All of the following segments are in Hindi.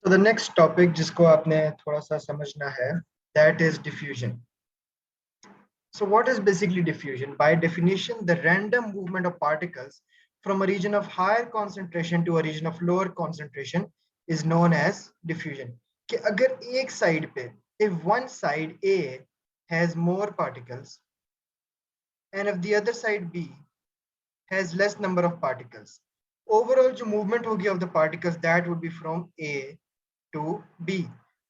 So the next topic जिसको आपने थोड़ा सा समझना है, that is diffusion. So what is basically diffusion? By definition, the random movement of particles from a region of higher concentration to a region of lower concentration is known as diffusion. कि अगर एक side पे, if one side A has more particles and if the other side B has less number of particles, overall जो movement होगी of the particles, that would be from A to B,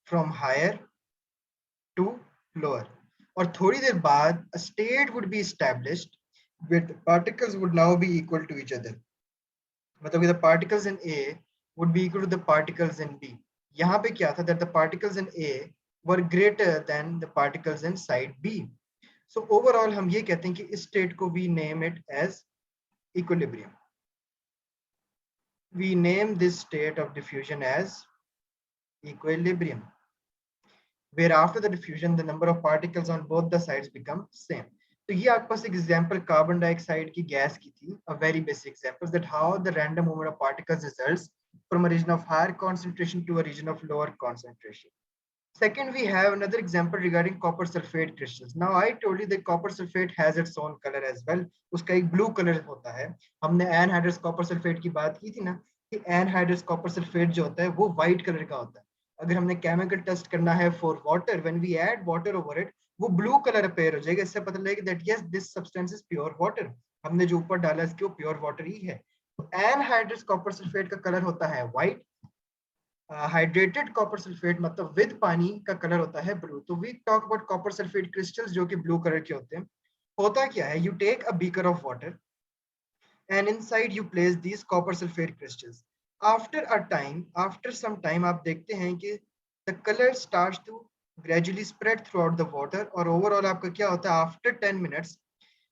from higher to lower. और थोड़ी देर बाद a state would be established with particles would now be equal to each other. मतलब the particles in A would be equal to the particles in B. यहाँ पे क्या था that the particles in A were greater than the particles in side B. So overall हम ये कहते हैं कि इस state को we name it as equilibrium. We name this state of diffusion as equilibrium, where after the diffusion the number of particles on both the sides become same. तो ये आपके पास एक एग्जांपल कार्बन डाइऑक्साइड की गैस की थी, a very basic example that how the random movement of particles results from a region of higher concentration to a region of lower concentration. Second, we have another example regarding copper sulfate crystals. Now I told you that copper sulfate has its own color as well. उसका एक blue color होता है. हमने anhydrous copper sulfate की बात की थी ना कि anhydrous copper sulfate जो होता है वो white color का होता है. अगर हमने chemical test करना है for water, when we add water over it, वो blue color appear हो जाएगा. इससे पता लगेगा that yes, this substance is pure water. हमने जो ऊपर डाला इसके वो pure water ही है. Anhydrous copper sulfate का color होता है white. हाइड्रेटेड कॉपर सल्फेट मतलब विद पानी का कलर होता है ब्लू. तो we talk about copper sulphate crystals जो कि ब्लू कलर के होते हैं. होता क्या है, you take a beaker of water and inside you place these copper sulphate crystals. After some time आप देखते हैं कि the colour starts to gradually spread throughout the water और ओवरऑल आपका क्या होता है, after 10 minutes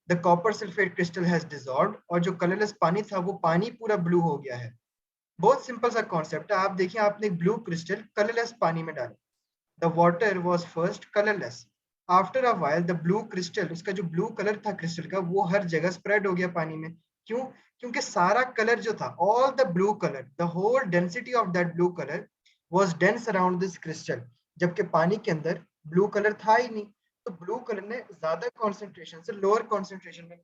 the copper sulphate crystal has dissolved और जो कलरलेस पानी था वो पानी पूरा ब्लू हो गया है. बहुत सिंपल सा कॉन्सेप्ट है. आप देखिए आपने एक ब्लू क्रिस्टल कलरलेस पानी में डाला. The water was first colourless. After a while the blue crystal, उसका जो ब्लू कलर था क्रिस्टल का वो हर जगह स्प्रेड हो गया पानी में. क्यों? क्योंकि सारा कलर जो था, all the blue colour, the whole density of that blue colour was dense around this crystal. जबकि पानी के अंदर ब्लू कलर था ही नहीं. तो ब्लू कलर ने ज्यादा कॉन्सेंट्रेशन से लोअर कॉन्सेंट्रेशन में,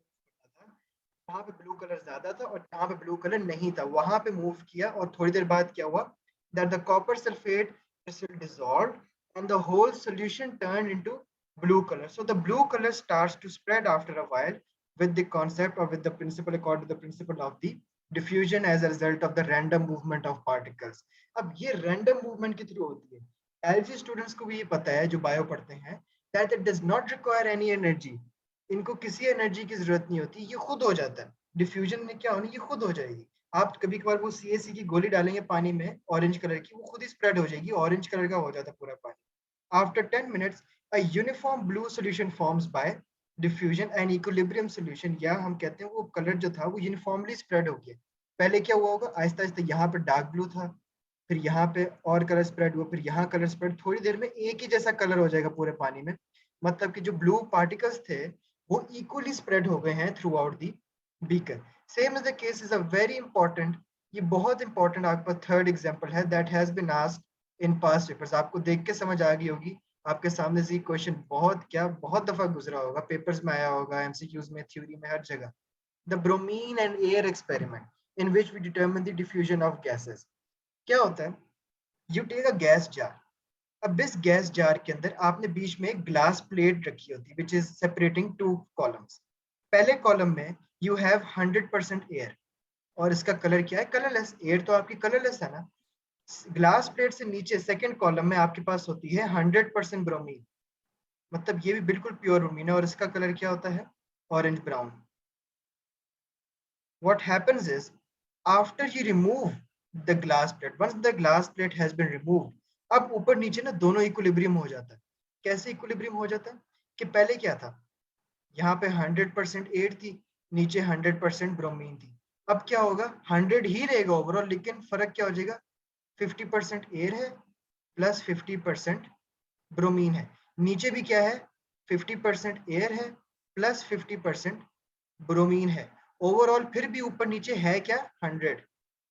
वहां पे ब्लू कलर ज्यादा था और जहां पे ब्लू कलर नहीं था वहां पे मूव किया. और थोड़ी देर बाद क्या हुआ, that the copper sulfate crystal dissolved and the whole solution turned into blue color. So the blue color starts to spread after a while with the concept or with the principle, according to the principle of the diffusion as a result of the random movement of particles. अब ये random movement के थ्रू होती है. एलजी स्टूडेंट्स को भी ये पता है जो बायो पढ़ते हैं that it does not require any energy. इनको किसी एनर्जी की जरूरत नहीं होती, ये खुद हो जाता है. डिफ्यूजन में क्या होना, ये खुद हो जाएगी. आप कभी कभार वो CaC की गोली डालेंगे पानी में ऑरेंज कलर की, वो खुद ही स्प्रेड हो जाएगी, ऑरेंज कलर का हो जाता है पूरा पानी. After 10 minutes a uniform blue solution forms bye diffusion and equilibrium solution. या हम कहते हैं वो कलर जो था वो यूनिफॉर्मली स्प्रेड हो गया. पहले क्या हुआ होगा, आहिस्ता आहिस्ता यहाँ पे डार्क ब्लू था, फिर यहाँ पे और कलर स्प्रेड हुआ, फिर यहाँ कलर स्प्रेड, थोड़ी देर में एक ही जैसा कलर हो जाएगा पूरे पानी में. मतलब कि जो ब्लू पार्टिकल्स थे वो इक्वली स्प्रेड हो गए हैं throughout the beaker. Same is the case is a very important, ये बहुत इंपॉर्टेंट आपका थर्ड एग्जांपल है that has been asked in past papers. आपको देख के समझ आ गई होगी, आपके सामने से क्वेश्चन बहुत दफा गुजरा होगा, पेपर्स में आया होगा, एमसीक्यूज में, थ्योरी में, हर जगह. The bromine and air experiment in which we determine the diffusion of gases. क्या होता है, you take a gas jar. अब इस गैस जार के अंदर आपने बीच में एक ग्लास प्लेट रखी होती है which is separating two columns. पहले कॉलम में यू हैव 100% एयर और इसका कलर क्या है, कलरलेस. एयर तो आपकी कलरलेस है ना. ग्लास प्लेट से नीचे सेकंड कॉलम में आपके पास होती है 100% ब्रोमीन, मतलब ये भी बिल्कुल प्योर ब्रोमीन है और इसका कलर क्या होता है, orange brown. What happens is after you remove the glass plate, once the glass plate has been removed, अब ऊपर नीचे ना दोनों इक्विलिब्रियम हो जाता है. कैसे इक्विलिब्रियम हो जाता है कि पहले क्या था, यहाँ पे 100% एयर थी, नीचे 100% ब्रोमीन थी. अब क्या होगा, 100 ही रहेगा ओवरऑल, लेकिन फर्क क्या हो जाएगा, 50% एयर है प्लस 50% ब्रोमीन है. नीचे भी क्या है, 50% एयर है प्लस 50% ब्रोमीन है. ओवरऑल फिर भी ऊपर नीचे है क्या, 100.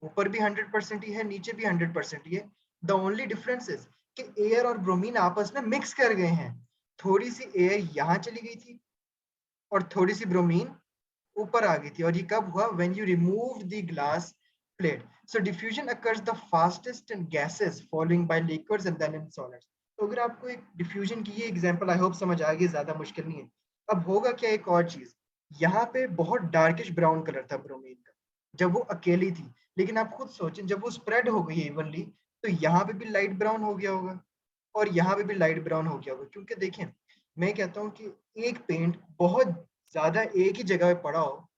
ऊपर भी 100% ही है, नीचे भी 100% ही है. द ओनली डिफरेंस इज कि एयर और ब्रोमीन आपस में मिक्स कर गए हैं। थोड़ी सी एयर यहाँ चली गई थी और थोड़ी सी ब्रोमीन ऊपर आ गई थी, और ये कब हुआ? When you remove the glass plate. So diffusion occurs the fastest in gases following by liquids and then in solids. तो अगर आपको एक डिफ्यूजन की ये एग्जांपल आई होप समझ आ गई, ज्यादा मुश्किल नहीं है। अब होगा क्या, एक और चीज, यहाँ पे बहुत डार्किश ब्राउन कलर था ब्रोमीन का जब वो अकेली थी, लेकिन आप खुद सोचें जब वो स्प्रेड हो गई इवनली, तो यहाँ पे भी लाइट ब्राउन हो गया होगा और यहाँ पे भी लाइट ब्राउन हो गया होगा। क्योंकि देखें, मैं कहता हूँ कि एक पेंट बहुत ज्यादा एक ही जगह पे पड़ा हो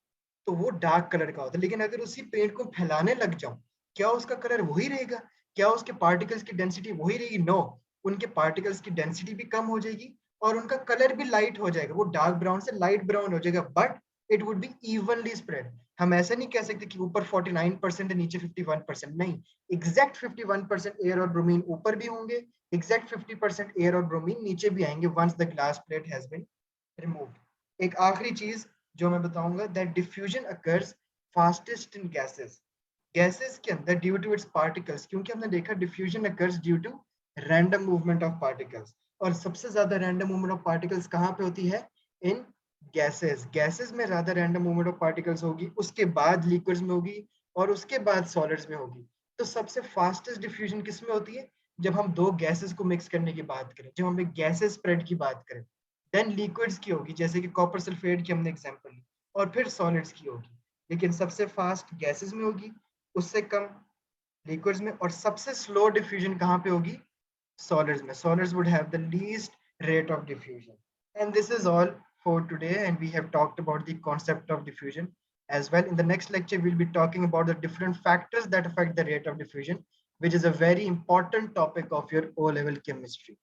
तो वो डार्क कलर का होता है, लेकिन अगर उसी पेंट को फैलाने लग जाऊं, क्या उसका कलर वही रहेगा? क्या उसके पार्टिकल्स की डेंसिटी वही रहेगी? नो, उनके पार्टिकल्स की डेंसिटी भी कम हो जाएगी और उनका कलर भी लाइट हो जाएगा, वो डार्क ब्राउन से लाइट ब्राउन हो जाएगा, but it would be evenly spread. हम ऐसा नहीं कह सकते कि ऊपर 49% है नीचे 51%, नहीं, एग्जैक्ट 51% एयर और ब्रोमीन ऊपर भी होंगे, एग्जैक्ट 50% एयर और ब्रोमीन नीचे भी आएंगे once the glass plate has been removed. एक आखिरी चीज जो मैं बताऊंगा, that diffusion occurs fastest in gases. Gases के अंदर ड्यू टू इट्स पार्टिकल्स, क्योंकि हमने देखा diffusion occurs due to random movement of particles, और सबसे ज्यादा रैंडम मूवमेंट ऑफ पार्टिकल्स कहाँ पे होती है? इन गैसेस। गैसेस में ज्यादा रैंडम मूवमेंट ऑफ पार्टिकल्स होगी, उसके बाद लिक्विड्स में होगी और उसके बाद सॉलिड्स में होगी। तो सबसे फास्टेस्ट डिफ्यूजन किस में होती है? जब हम दो गैसेस को मिक्स करने की बात करें, जब हम एक गैसेस स्प्रेड की बात करें। देन लिक्विड्स की होगी, जैसे कि कॉपर सल्फेट की हमने एग्जांपल ली, और फिर सॉलिड्स की होगी। लेकिन सबसे फास्ट गैसेस में होगी, उससे कम लिक्विड्स में, और सबसे स्लो डिफ्यूजन कहाँ पे होगी? solids में. Solids would have the least rate of diffusion. And this is all for today. And we have talked about the concept of diffusion as well. In the next lecture, we'll be talking about the different factors that affect the rate of diffusion, which is a very important topic of your O-level chemistry.